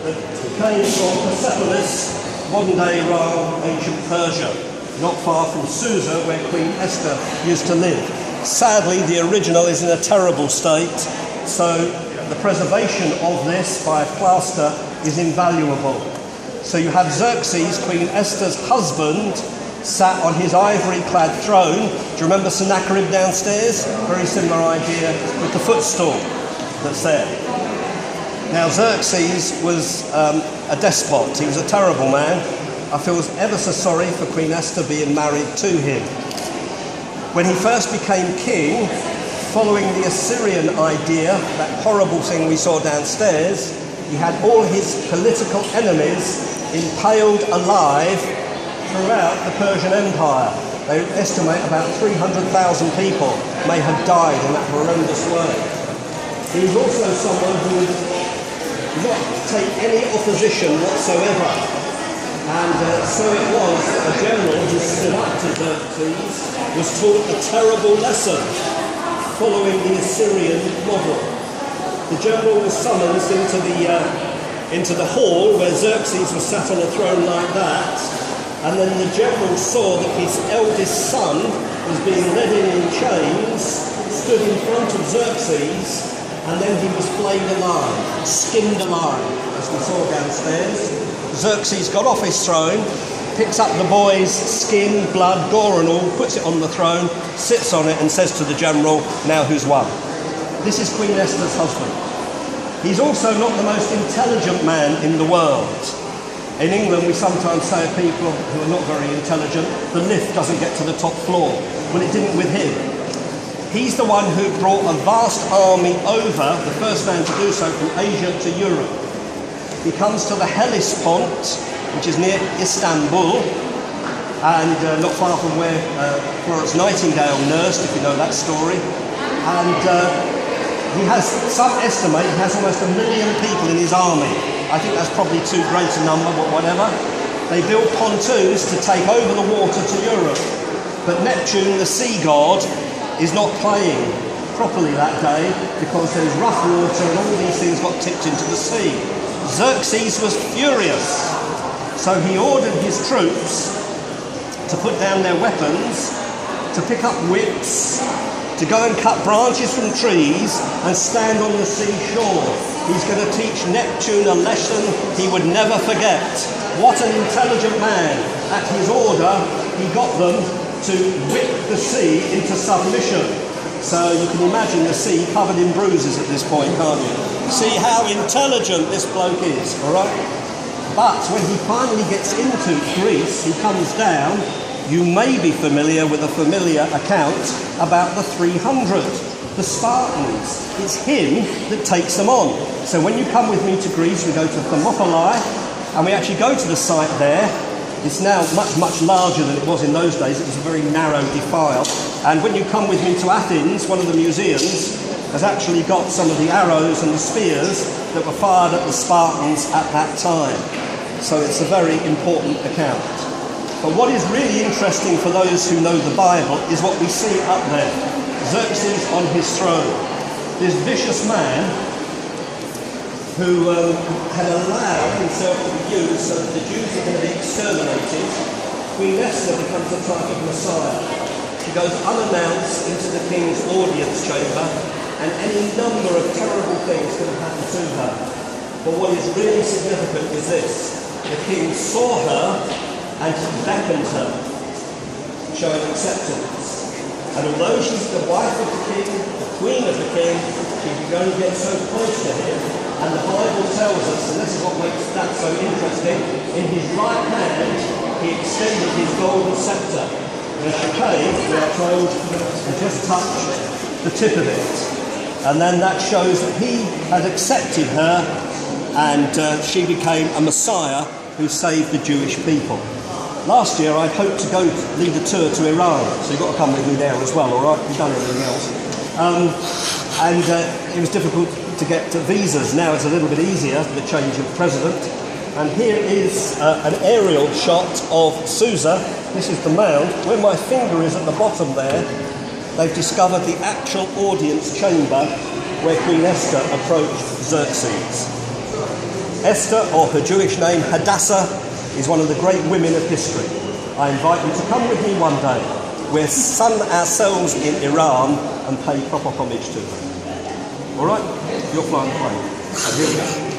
that came from Persepolis, modern-day Iran, ancient Persia, not far from Susa, where Queen Esther used to live. Sadly, the original is in a terrible state, so the preservation of this by plaster is invaluable. So you have Xerxes, Queen Esther's husband, sat on his ivory-clad throne. Do you remember Sennacherib downstairs? Very similar idea with the footstool that's there. Now Xerxes was a despot. He was a terrible man. I feel ever so sorry for Queen Esther being married to him. When he first became king, following the Assyrian idea, that horrible thing we saw downstairs, he had all his political enemies impaled alive throughout the Persian Empire. They estimate about 300,000 people may have died in that horrendous way. He was also someone who would not take any opposition whatsoever. And so it was that a general who stood up to Xerxes was taught a terrible lesson following the Assyrian model. The general was summoned into the hall where Xerxes was sat on a throne like that, and then the general saw that his eldest son was being led in chains, stood in front of Xerxes, and then he was flayed alive, skinned alive, as we saw downstairs. Xerxes got off his throne, picks up the boy's skin, blood, gore and all, puts it on the throne, sits on it and says to the general, "Now who's won?" This is Queen Esther's husband. He's also not the most intelligent man in the world. In England we sometimes say of people who are not very intelligent, the lift doesn't get to the top floor. Well, it didn't with him. He's the one who brought a vast army over, the first man to do so, from Asia to Europe. He comes to the Hellespont, which is near Istanbul, and not far from where Florence Nightingale nursed, if you know that story. And he has, some estimate, he has almost 1 million people in his army. I think that's probably too great a number, but whatever. They build pontoons to take over the water to Europe. But Neptune, the sea god, is not playing properly that day because there's rough water and all these things got tipped into the sea. Xerxes was furious, so he ordered his troops to put down their weapons, to pick up whips, to go and cut branches from trees and stand on the seashore. He's going to teach Neptune a lesson he would never forget. What an intelligent man. At his order, he got them to whip the sea into submission. So you can imagine the sea covered in bruises at this point, can't you? See how intelligent this bloke is, all right? But when he finally gets into Greece, he comes down. You may be familiar with a familiar account about the 300, the Spartans. It's him that takes them on. So when you come with me to Greece, we go to Thermopylae, and we actually go to the site there. It's now much, much larger than it was in those days. It was a very narrow defile. And when you come with me to Athens, one of the museums has actually got some of the arrows and the spears that were fired at the Spartans at that time. So it's a very important account. But what is really interesting for those who know the Bible is what we see up there. Xerxes on his throne. This vicious man who had allowed himself to be used so that the Jews are going to be exterminated. Queen Esther becomes the type of Messiah. She goes unannounced into the king's audience chamber, and any number of terrible things could have happened to her. But what is really significant is this. The king saw her and he beckoned her, showing acceptance. And although she's the wife of the king, the queen of the king, she can only get so close to him. And the Bible tells us, and this is what makes that so interesting, in his right hand he extended his golden scepter. And as she came, we are told, and just touched the tip of it. And then that shows that he had accepted her, and she became a Messiah who saved the Jewish people. Last year I hoped to go lead a tour to Iran, so you've got to come with me there as well, all right? We've done everything else. And it was difficult to get visas. Now it's a little bit easier with the change of president. And here is an aerial shot of Susa. This is the mound. Where my finger is at the bottom there, they've discovered the actual audience chamber where Queen Esther approached Xerxes. Esther, or her Jewish name Hadassah, is one of the great women of history. I invite you to come with me one day. We'll sun ourselves in Iran and pay proper homage to her. All right? You're flying the plane. And here we go.